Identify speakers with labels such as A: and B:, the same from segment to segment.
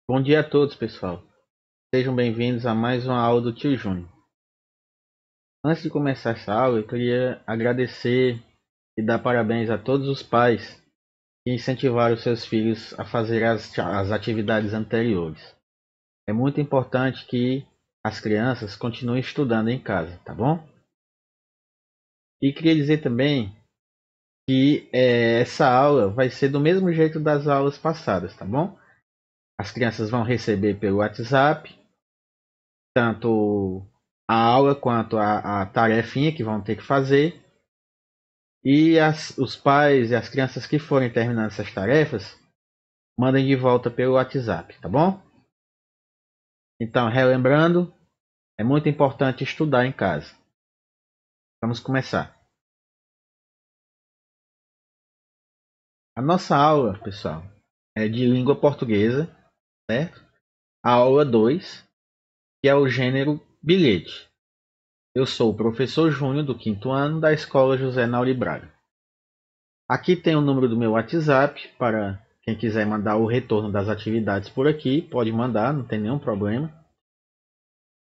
A: Bom dia a todos, pessoal. Sejam bem-vindos a mais uma aula do Tio Júnior. Antes de começar essa aula, eu queria agradecer e dar parabéns a todos os pais que incentivaram seus filhos a fazer as atividades anteriores. É muito importante que as crianças continuem estudando em casa, tá bom? E queria dizer também que essa aula vai ser do mesmo jeito das aulas passadas, tá bom? As crianças vão receber pelo WhatsApp tanto a aula quanto a tarefinha que vão ter que fazer. E os pais e as crianças que forem terminando essas tarefas, mandem de volta pelo WhatsApp, tá bom? Então, relembrando, é muito importante estudar em casa. Vamos começar. A nossa aula, pessoal, é de língua portuguesa, certo? A aula 2, que é o gênero bilhete. Eu sou o professor Júnior, do 5º ano, da Escola José Nauri Braga. Aqui tem o número do meu WhatsApp, para quem quiser mandar o retorno das atividades por aqui, pode mandar, não tem nenhum problema.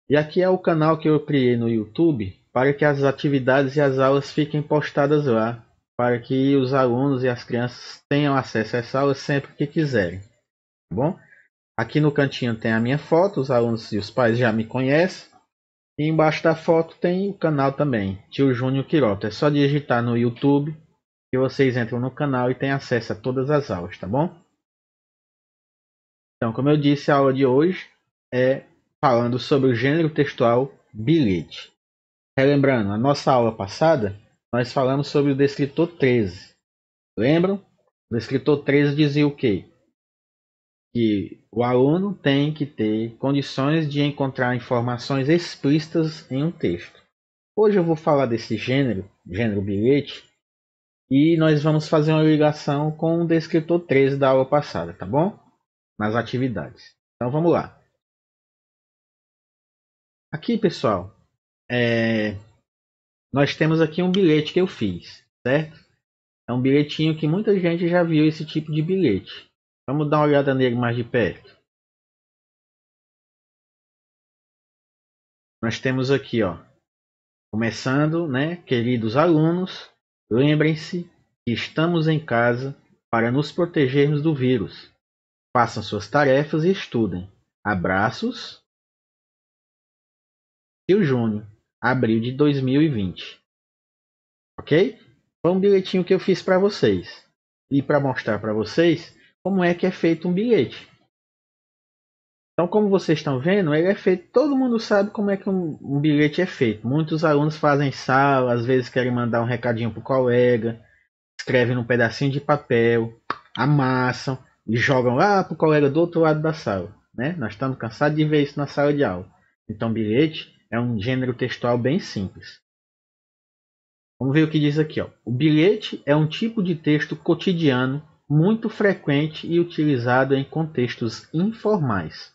A: E aqui é o canal que eu criei no YouTube, para que as atividades e as aulas fiquem postadas lá, para que os alunos e as crianças tenham acesso a essa aula sempre que quiserem, tá bom? Aqui no cantinho tem a minha foto, os alunos e os pais já me conhecem. E embaixo da foto tem o canal também, Tio Júnior Quirota. É só digitar no YouTube que vocês entram no canal e têm acesso a todas as aulas, tá bom? Então, como eu disse, a aula de hoje é falando sobre o gênero textual bilhete. Relembrando, a nossa aula passada, nós falamos sobre o descritor 13. Lembram? O descritor 13 dizia o quê? Que o aluno tem que ter condições de encontrar informações explícitas em um texto. Hoje eu vou falar desse gênero bilhete, e nós vamos fazer uma ligação com o descritor 13 da aula passada, tá bom? Nas atividades. Então vamos lá. Aqui, pessoal, nós temos aqui um bilhete que eu fiz, certo? É um bilhetinho que muita gente já viu esse tipo de bilhete. Vamos dar uma olhada nele mais de perto. Nós temos aqui, ó, começando, né, queridos alunos, lembrem-se que estamos em casa para nos protegermos do vírus. Façam suas tarefas e estudem. Abraços, Tio Júnior, abril de 2020. Ok? Foi um bilhetinho que eu fiz para vocês. E para mostrar para vocês como é que é feito um bilhete. Então, como vocês estão vendo, ele é feito. Todo mundo sabe como é que um bilhete é feito. Muitos alunos fazem sala, às vezes querem mandar um recadinho para o colega, escrevem num pedacinho de papel, amassam e jogam lá para o colega do outro lado da sala. Né? Nós estamos cansados de ver isso na sala de aula. Então, bilhete é um gênero textual bem simples. Vamos ver o que diz aqui. Ó. O bilhete é um tipo de texto cotidiano muito frequente e utilizado em contextos informais.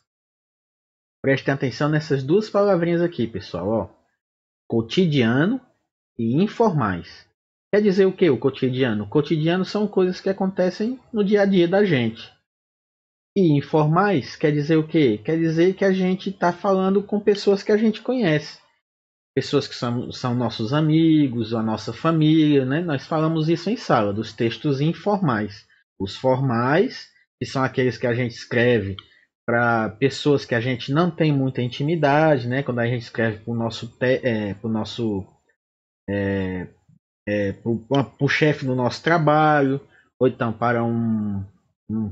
A: Prestem atenção nessas duas palavrinhas aqui, pessoal. Ó. Cotidiano e informais. Quer dizer o que o cotidiano? O cotidiano são coisas que acontecem no dia a dia da gente. E informais quer dizer o quê? Quer dizer que a gente está falando com pessoas que a gente conhece. Pessoas que são nossos amigos, a nossa família, né? Nós falamos isso em sala, dos textos informais. Os formais, que são aqueles que a gente escreve para pessoas que a gente não tem muita intimidade, né? Quando a gente escreve para o nosso pro chefe do nosso trabalho, ou então para um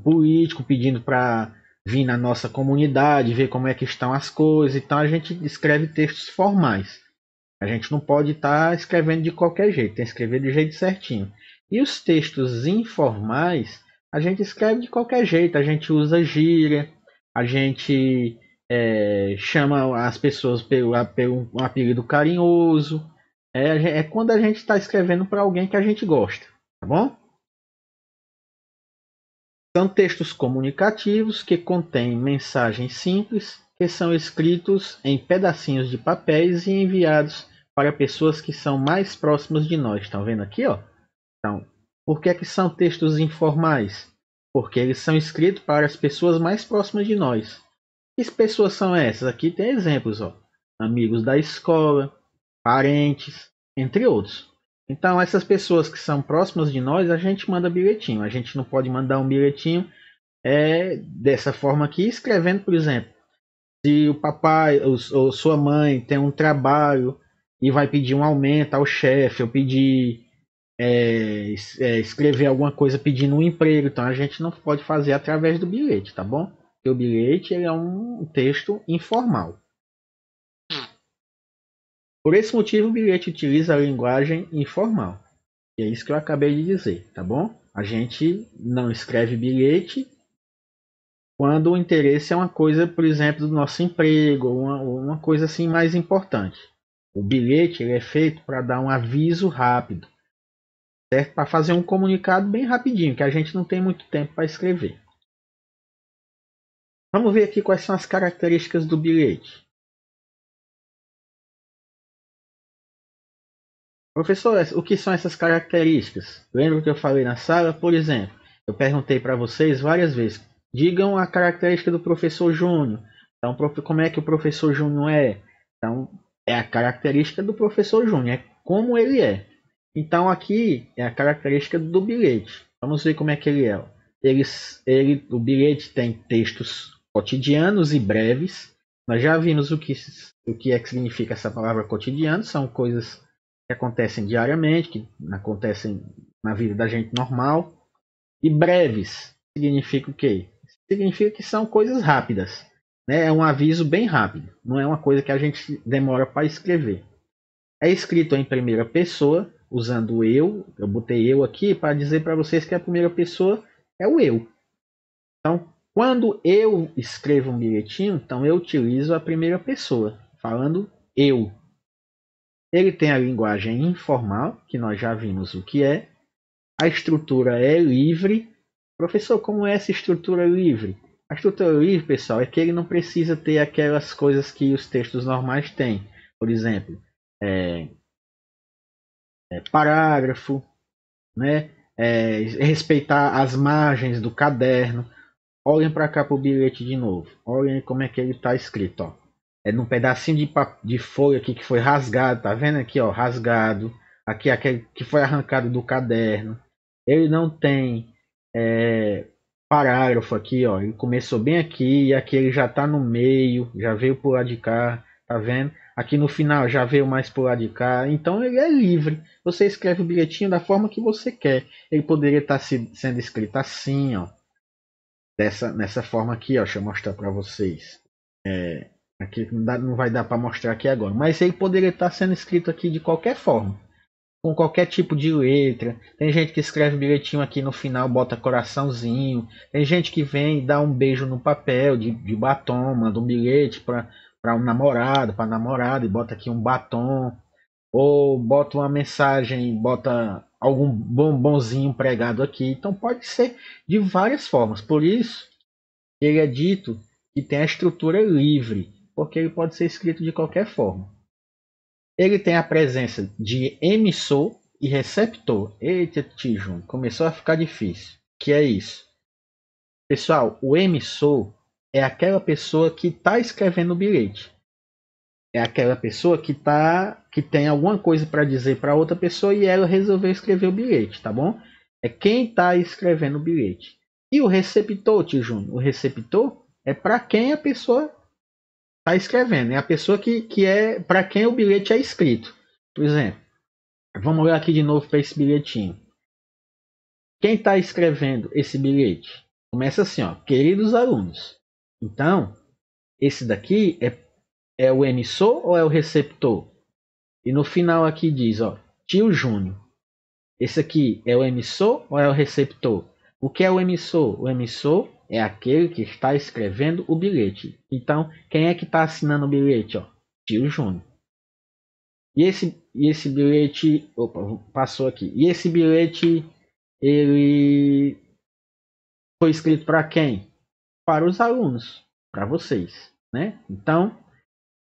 A: político pedindo para vir na nossa comunidade, ver como é que estão as coisas. Então a gente escreve textos formais. A gente não pode estar escrevendo de qualquer jeito, tem que escrever do jeito certinho. E os textos informais, a gente escreve de qualquer jeito, a gente usa gíria, a gente chama as pessoas pelo um apelido carinhoso. É quando a gente está escrevendo para alguém que a gente gosta, tá bom? São textos comunicativos que contêm mensagens simples que são escritos em pedacinhos de papéis e enviados para pessoas que são mais próximas de nós. Estão vendo aqui, ó? Então, por que são textos informais? porque eles são escritos para as pessoas mais próximas de nós. Que pessoas são essas? Aqui tem exemplos, ó. Amigos da escola, parentes, entre outros. Então, essas pessoas que são próximas de nós, a gente manda bilhetinho. A gente não pode mandar um bilhetinho dessa forma aqui, escrevendo, por exemplo, se o papai ou sua mãe tem um trabalho e vai pedir um aumento ao chefe, ou pedir escrever alguma coisa pedindo um emprego, então a gente não pode fazer através do bilhete, tá bom? Porque o bilhete ele é um texto informal. Por esse motivo, o bilhete utiliza a linguagem informal. E é isso que eu acabei de dizer, tá bom? A gente não escreve bilhete quando o interesse é uma coisa, por exemplo, do nosso emprego, uma coisa assim mais importante. O bilhete ele é feito para dar um aviso rápido, certo? Para fazer um comunicado bem rapidinho, que a gente não tem muito tempo para escrever. Vamos ver aqui quais são as características do bilhete. Professor, o que são essas características? Lembra que eu falei na sala? Por exemplo, eu perguntei para vocês várias vezes. Digam a característica do professor Júnior. Então, como é que o professor Júnior é? Então, é a característica do professor Júnior, é como ele é. Então, aqui é a característica do bilhete. Vamos ver como é que ele é. O bilhete tem textos cotidianos e breves. Nós já vimos o que é que significa essa palavra cotidiano. São coisas que acontecem diariamente, que acontecem na vida da gente normal. E breves significa o quê? Significa que são coisas rápidas. Né? É um aviso bem rápido. Não é uma coisa que a gente demora para escrever. É escrito em primeira pessoa, usando o eu. Eu botei eu aqui para dizer para vocês que a primeira pessoa é o eu. Então, quando eu escrevo um bilhetinho, então eu utilizo a primeira pessoa, falando eu. Ele tem a linguagem informal, que nós já vimos o que é. A estrutura é livre. Professor, como é essa estrutura livre? A estrutura livre, pessoal, é que ele não precisa ter aquelas coisas que os textos normais têm. Por exemplo, parágrafo, né? Respeitar as margens do caderno. Olhem para cá para o bilhete de novo. Olhem como é que ele está escrito. Ó. É num pedacinho de folha aqui que foi rasgado. Tá vendo aqui, ó, rasgado. Aqui aquele que foi arrancado do caderno. Ele não tem parágrafo aqui, ó. Ele começou bem aqui e aqui ele já está no meio. Já veio por lá de cá. Tá vendo? Aqui no final já veio mais por lá de cá. Então ele é livre. Você escreve o bilhetinho da forma que você quer. Ele poderia estar sendo escrito assim, ó. Nessa forma aqui, ó, deixa eu mostrar para vocês. Aqui não vai dar para mostrar aqui agora, mas ele poderia estar sendo escrito aqui de qualquer forma, com qualquer tipo de letra. Tem gente que escreve bilhetinho aqui no final, bota coraçãozinho. Tem gente que vem e dá um beijo no papel de batom, manda um bilhete para um namorado, para namorada e bota aqui um batom. Ou bota uma mensagem, bota algum bombonzinho pregado aqui. Então pode ser de várias formas. Por isso, ele é dito que tem a estrutura livre, porque ele pode ser escrito de qualquer forma. Ele tem a presença de emissor e receptor. Eita, Tijun, começou a ficar difícil. O que é isso? Pessoal, o emissor é aquela pessoa que está escrevendo o bilhete. É aquela pessoa que tem alguma coisa para dizer para outra pessoa e ela resolveu escrever o bilhete, tá bom? É quem está escrevendo o bilhete. E o receptor, Tio Júnior? O receptor é para quem a pessoa está escrevendo. É a pessoa que é para quem o bilhete é escrito. Por exemplo, vamos olhar aqui de novo para esse bilhetinho. Quem está escrevendo esse bilhete? Começa assim, ó, queridos alunos. Então, esse daqui é o emissor ou é o receptor? E no final aqui diz, ó, tio Júnior. Esse aqui é o emissor ou é o receptor? O que é o emissor? O emissor é aquele que está escrevendo o bilhete. Então, quem é que está assinando o bilhete? Ó? Tio Júnior. E esse bilhete... Opa, passou aqui. E esse bilhete, ele foi escrito para quem? Para os alunos, para vocês, né? Então,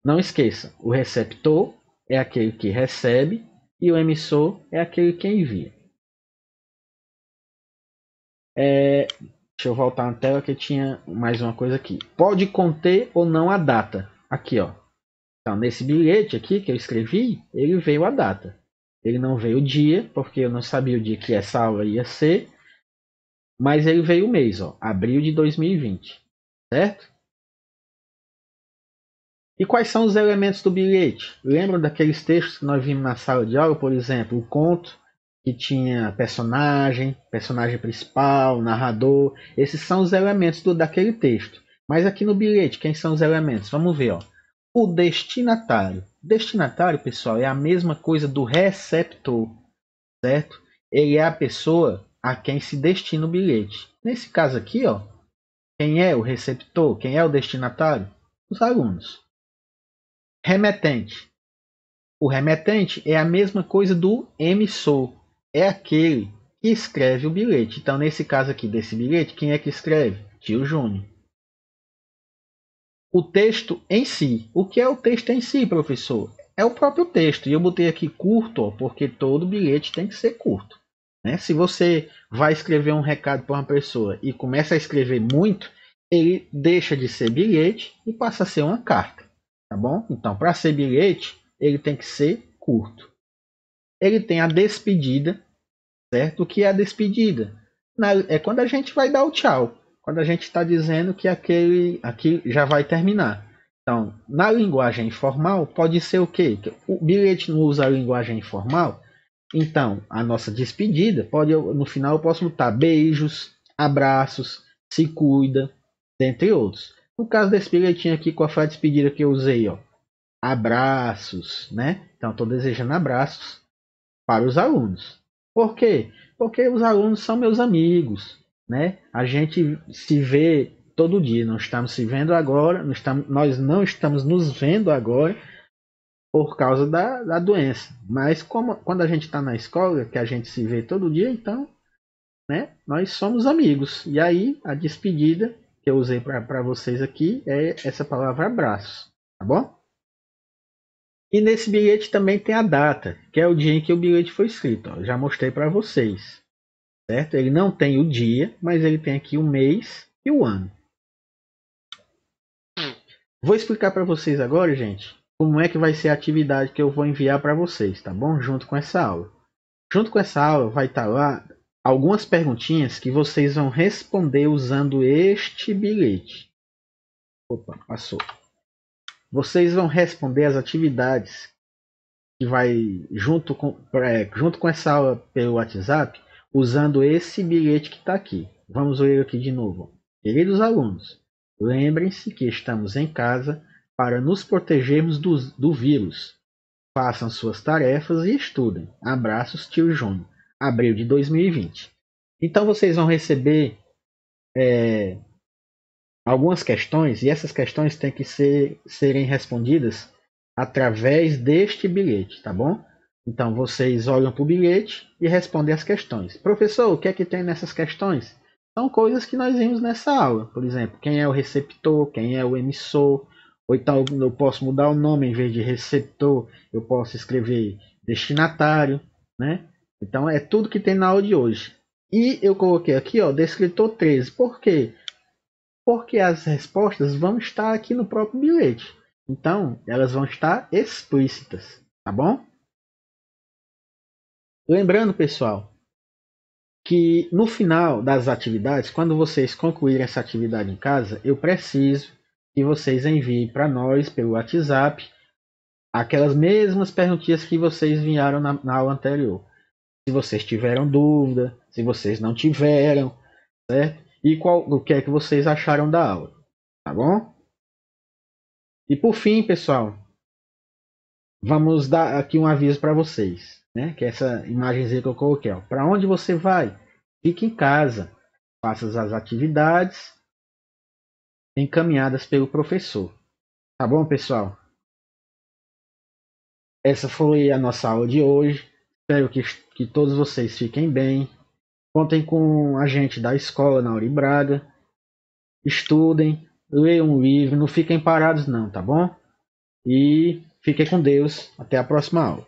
A: não esqueça, o receptor é aquele que recebe e o emissor é aquele que envia. Deixa eu voltar na tela que tinha mais uma coisa aqui. Pode conter ou não a data. Aqui, ó. Então, nesse bilhete aqui que eu escrevi, ele veio a data. Ele não veio o dia, porque eu não sabia o dia que essa aula ia ser. Mas ele veio o mês, ó. Abril de 2020. Certo? E quais são os elementos do bilhete? Lembram daqueles textos que nós vimos na sala de aula, por exemplo, o conto que tinha personagem principal, narrador. Esses são os elementos daquele texto. Mas aqui no bilhete, quem são os elementos? Vamos ver, ó. O destinatário. Destinatário, pessoal, é a mesma coisa do receptor, certo? Ele é a pessoa a quem se destina o bilhete. Nesse caso aqui, ó, quem é o receptor? Quem é o destinatário? Os alunos. Remetente. O remetente é a mesma coisa do emissor. É aquele que escreve o bilhete. Então, nesse caso aqui desse bilhete, quem é que escreve? Tio Júnior. O texto em si. O que é o texto em si, professor? É o próprio texto. E eu botei aqui curto, ó, porque todo bilhete tem que ser curto. Né? Se você vai escrever um recado para uma pessoa e começa a escrever muito, ele deixa de ser bilhete e passa a ser uma carta. Tá bom? Então, para ser bilhete, ele tem que ser curto. Ele tem a despedida, certo? O que é a despedida? É quando a gente vai dar o tchau. Quando a gente está dizendo que aquele aqui já vai terminar. Então, na linguagem informal, pode ser o quê? O bilhete não usa a linguagem informal. Então, a nossa despedida, no final eu posso botar beijos, abraços, se cuida, dentre outros. No caso desse bilhetinho aqui, qual foi a despedida que eu usei? Ó? Abraços, né? Então, estou desejando abraços para os alunos. Por quê? Porque os alunos são meus amigos, né? A gente se vê todo dia, não estamos se vendo agora, nós não estamos nos vendo agora por causa da doença. Mas quando a gente está na escola, que a gente se vê todo dia, então, né? Nós somos amigos. E aí, a despedida que eu usei para vocês aqui é essa palavra abraço, tá bom? E nesse bilhete também tem a data, que é o dia em que o bilhete foi escrito. Ó. Já mostrei para vocês, certo? Ele não tem o dia, mas ele tem aqui o mês e o ano. Vou explicar para vocês agora, gente, como é que vai ser a atividade que eu vou enviar para vocês, tá bom? Junto com essa aula. Junto com essa aula vai estar lá algumas perguntinhas que vocês vão responder usando este bilhete. Opa, passou. Vocês vão responder as atividades que vai junto com essa aula pelo WhatsApp, usando esse bilhete que está aqui. Vamos ler aqui de novo. Queridos alunos, lembrem-se que estamos em casa para nos protegermos do vírus. Façam suas tarefas e estudem. Abraços, tio Júnior. Abril de 2020. Então vocês vão receber algumas questões e essas questões têm que serem respondidas através deste bilhete, tá bom? Então vocês olham para o bilhete e respondem as questões. Professor, o que é que tem nessas questões? São coisas que nós vimos nessa aula. Por exemplo, quem é o receptor, quem é o emissor. Ou então eu posso mudar o nome, em vez de receptor, eu posso escrever destinatário, né? Então é tudo que tem na aula de hoje. E eu coloquei aqui, ó, descritor 13. Por quê? Porque as respostas vão estar aqui no próprio bilhete. Então, elas vão estar explícitas, tá bom? Lembrando, pessoal, que no final das atividades, quando vocês concluírem essa atividade em casa, eu preciso que vocês enviem para nós pelo WhatsApp aquelas mesmas perguntinhas que vocês enviaram na aula anterior. Se vocês tiveram dúvida, se vocês não tiveram, certo? E o que é que vocês acharam da aula, tá bom? E por fim, pessoal, vamos dar aqui um aviso para vocês, né? Que é essa imagenzinha que eu coloquei. Para onde você vai? Fique em casa. Faça as atividades encaminhadas pelo professor. Tá bom, pessoal? Essa foi a nossa aula de hoje. Espero que todos vocês fiquem bem. Contem com a gente da escola na Uri Braga. Estudem, leiam um livro, não fiquem parados não, tá bom? E fiquem com Deus. Até a próxima aula.